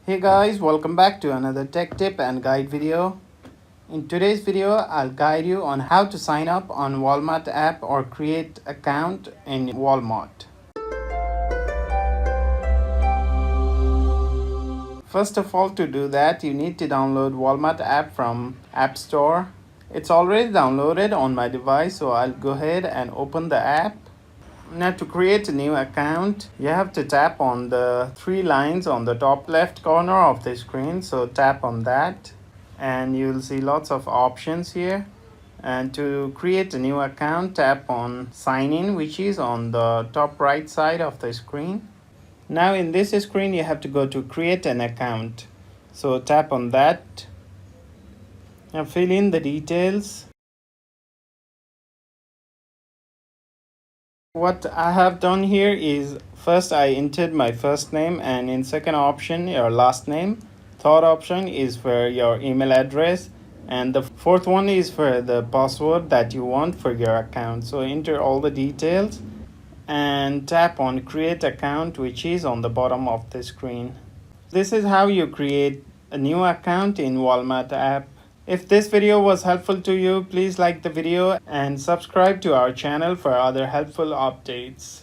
Hey guys, welcome back to another tech tip and guide video. In today's video, I'll guide you on how to sign up on Walmart app or create account in Walmart. First of all, to do that, you need to download Walmart app from App Store. It's already downloaded on my device, so I'll go ahead and open the app. Now to create a new account, you have to tap on the three lines on the top left corner of the screen. So tap on that and you'll see lots of options here. And to create a new account, tap on sign in, which is on the top right side of the screen. Now in this screen, you have to go to create an account. So tap on that. Now fill in the details. What I have done here is first I entered my first name, and in second option your last name. Third option is for your email address, and the fourth one is for the password that you want for your account. So enter all the details and tap on create account, which is on the bottom of the screen. This is how you create a new account in Walmart app. If this video was helpful to you, please like the video and subscribe to our channel for other helpful updates.